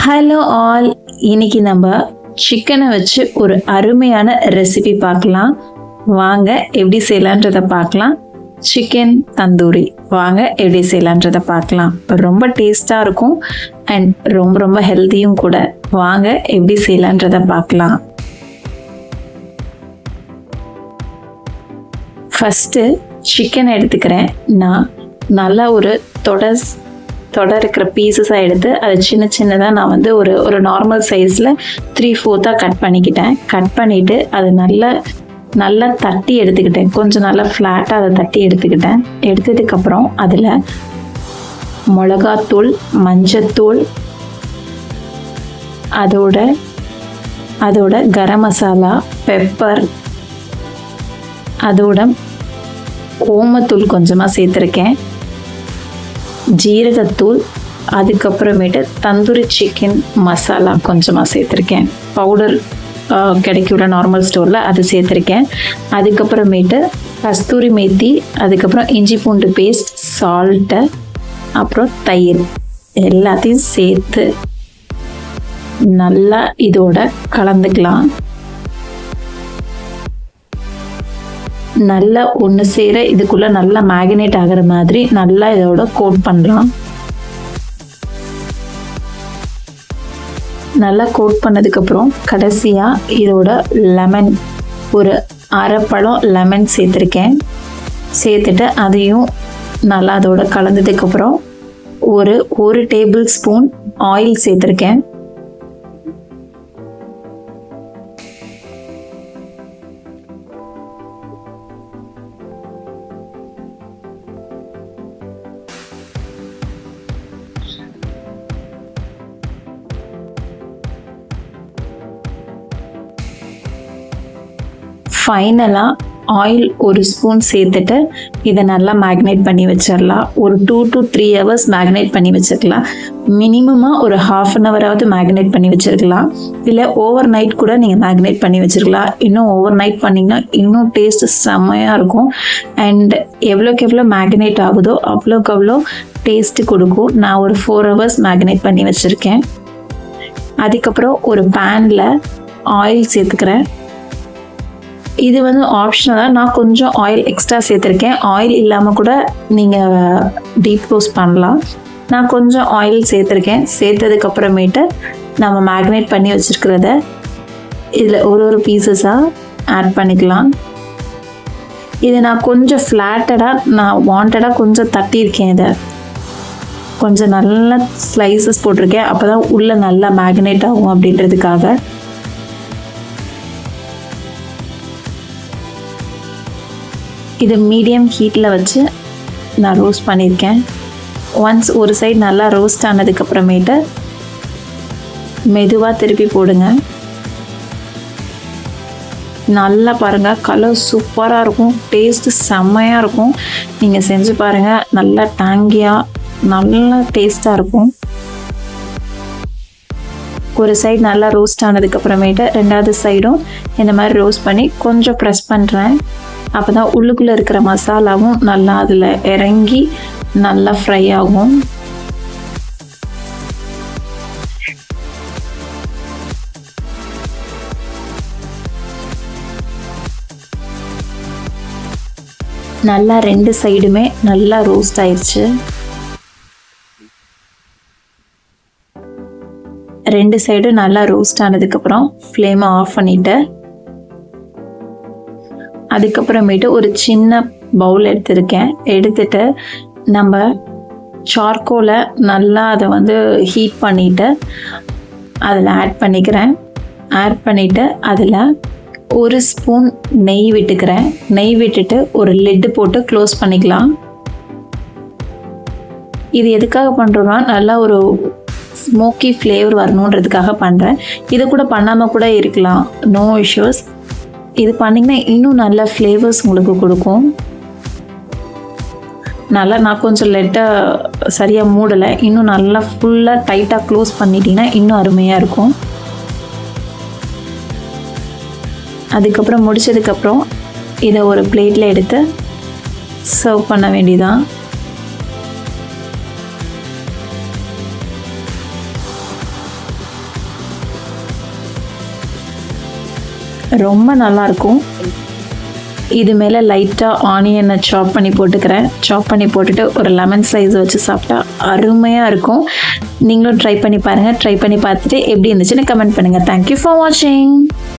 Hello all, இன்னைக்கு நம்ம சிக்கனை வச்சு ஒரு அருமையான ரெசிபி பார்க்கலாம். வாங்க எப்படி செய்யலான்றதை பார்க்கலாம். சிக்கன் தந்தூரி வாங்க எப்படி செய்யலான்றதை பார்க்கலாம். ரொம்ப டேஸ்டாக இருக்கும் அண்ட் ரொம்ப ரொம்ப ஹெல்த்தியும் கூட. வாங்க எப்படி செய்யலான்றதை பார்க்கலாம். ஃபஸ்ட்டு சிக்கன் எடுத்துக்கிறேன். நான் நல்லா ஒரு தொடை இருக்கிற பீசஸாக எடுத்து அதை சின்ன சின்னதாக நான் வந்து ஒரு நார்மல் சைஸில் 3/4 கட் பண்ணிக்கிட்டேன். கட் பண்ணிவிட்டு அதை நல்லா தட்டி எடுத்துக்கிட்டேன். கொஞ்சம் நல்லா ஃப்ளாட்டாக அதை தட்டி எடுத்துக்கிட்டேன். எடுத்ததுக்கப்புறம் அதில் மிளகாத்தூள், மஞ்சத்தூள், அதோட கரம் மசாலா, பெப்பர், அதோட ஓமத்தூள் கொஞ்சமாக சேர்த்துருக்கேன், ஜீரகத்தூள், அதுக்கப்புறமேட்டு தந்தூரி சிக்கன் மசாலா கொஞ்சமாக சேர்த்துருக்கேன். பவுடர் கிடைக்கூட நார்மல் ஸ்டோரில் அது சேர்த்துருக்கேன். அதுக்கப்புறமேட்டு கஸ்தூரி மேத்தி, அதுக்கப்புறம் இஞ்சி பூண்டு பேஸ்ட், சால்ட்டு, அப்புறம் தயிர் எல்லாத்தையும் சேர்த்து நல்லா இதோட கலந்துக்கலாம். நல்லா ஒன்று சேர இதுக்குள்ளே நல்லா மேக்னேட் ஆகிற மாதிரி நல்லா இதோட கோட் பண்ணலாம். நல்லா கோட் பண்ணதுக்கப்புறம் கடைசியாக இதோட லெமன், ஒரு அரை பழம் லெமன் சேர்த்துருக்கேன். சேர்த்துட்டு அதையும் நல்லா அதோட கலந்ததுக்கப்புறம் ஒரு டேபிள் ஸ்பூன் ஆயில் சேர்த்துருக்கேன். ஃபைனலாக ஆயில் ஒரு ஸ்பூன் சேர்த்துட்டு இதை நல்லா மேக்னேட் பண்ணி வச்சிடலாம். ஒரு 2 to 3 hours மேக்னேட் பண்ணி வச்சுருக்கலாம். மினிமமாக ஒரு 1/2 hour மேக்னேட் பண்ணி வச்சுருக்கலாம். இல்லை ஓவர் நைட் கூட நீங்கள் மேக்னேட் பண்ணி வச்சுருக்கலாம். இன்னும் ஓவர் நைட் பண்ணிங்கன்னா இன்னும் டேஸ்ட்டு செம்மையாக இருக்கும். அண்ட் எவ்வளோக்கு எவ்வளோ மேக்னேட் ஆகுதோ அவ்வளோக்கு அவ்வளோ டேஸ்ட்டு கொடுக்கும். நான் ஒரு 4 hours மேக்னேட் பண்ணி வச்சுருக்கேன். அதுக்கப்புறம் ஒரு பேனில் ஆயில் சேர்த்துக்கிறேன். இது வந்து ஆப்ஷனலாக நான் கொஞ்சம் ஆயில் எக்ஸ்ட்ரா சேர்த்துருக்கேன். ஆயில் இல்லாமல் கூட நீங்கள் டீப் ரோஸ்ட் பண்ணலாம். நான் கொஞ்சம் ஆயில் சேர்த்துருக்கேன். சேர்த்ததுக்கப்புறமேட்டு நம்ம மேக்னேட் பண்ணி வச்சுருக்கிறத இதில் ஒரு பீசஸாக ஆட் பண்ணிக்கலாம். இது நான் கொஞ்சம் ஃப்ளாட்டடாக வாண்டடாக கொஞ்சம் தட்டியிருக்கேன். இதை கொஞ்சம் நல்லா ஸ்லைசஸ் போட்டிருக்கேன். அப்போ தான் உள்ளே நல்லா மேக்னேட் ஆகும் அப்படின்றதுக்காக. இது மீடியம் ஹீட்டில் வச்சு நான் ரோஸ்ட் பண்ணியிருக்கேன். ஒன்ஸ் ஒரு சைடு நல்லா ரோஸ்ட் ஆனதுக்கப்புறமேட்டு மெதுவாக திருப்பி போடுங்க. நல்லா பாருங்கள், கலர் சூப்பராக இருக்கும், டேஸ்ட்டு செம்மையாக இருக்கும். நீங்கள் செஞ்சு பாருங்கள், நல்லா டேங்கியாக நல்லா டேஸ்ட்டாக இருக்கும். ஒரு சைடு நல்லா ரோஸ்ட் ஆனதுக்கப்புறமேட்டு ரெண்டாவது சைடும் இந்த மாதிரி ரோஸ்ட் பண்ணி கொஞ்சம் ப்ரெஸ் பண்ணுறேன். அப்போ தான் உள்ளுக்குள்ளே இருக்கிற மசாலாவும் நல்லா அதில் இறங்கி நல்லா ஃப்ரை ஆகும். நல்லா 2 சைடுமே நல்லா ரோஸ்ட் ஆயிடுச்சு. 2 சைடும் நல்லா ரோஸ்ட் ஆனதுக்கப்புறம் ஃப்ளேமை ஆஃப் பண்ணிவிட்டு அதுக்கப்புறமேட்டு ஒரு சின்ன பவுல் எடுத்துட்டு நம்ம சார்கோலை நல்லா அதை வந்து ஹீட் பண்ணிவிட்டு அதில் ஆட் பண்ணிக்கிறேன். ஆட் பண்ணிவிட்டு அதில் ஒரு ஸ்பூன் நெய் விட்டுக்கிறேன். நெய் விட்டுட்டு ஒரு லிட்டு போட்டு க்ளோஸ் பண்ணிக்கலாம். இது எதுக்காக பண்ணுறோன்னா நல்லா ஒரு ஸ்மோக்கி ஃப்ளேவர் வரணுன்றதுக்காக பண்ணுறேன். இது கூட பண்ணாமல் கூட இருக்கலாம், நோ இஷ்யூஸ். இது பண்ணிங்கன்னா இன்னும் நல்ல ஃப்ளேவர்ஸ் உங்களுக்கு கொடுக்கும். நல்லா நான் கொஞ்சம் சரியாக மூடலை, இன்னும் நல்லா ஃபுல்லாக டைட்டாக க்ளோஸ் பண்ணிட்டீங்கன்னா இன்னும் அருமையாக இருக்கும். அதுக்கப்புறம் முடிச்சதுக்கப்புறம் இதை ஒரு பிளேட்டில் எடுத்து சர்வ் பண்ண வேண்டியதான். ரொம்ப நல்லாயிருக்கும். இது மேலே லைட்டாக ஆனியனை சாப் பண்ணி போட்டுக்கிறேன். சாப் பண்ணி போட்டுட்டு ஒரு லெமன் ஸ்லைஸ் வச்சு சாப்பிட்டா அருமையாக இருக்கும். நீங்களும் ட்ரை பண்ணி பாருங்கள். ட்ரை பண்ணி பார்த்துட்டு எப்படி இருந்துச்சுன்னு கமெண்ட் பண்ணுங்கள். தேங்க்யூ ஃபார் வாட்சிங்.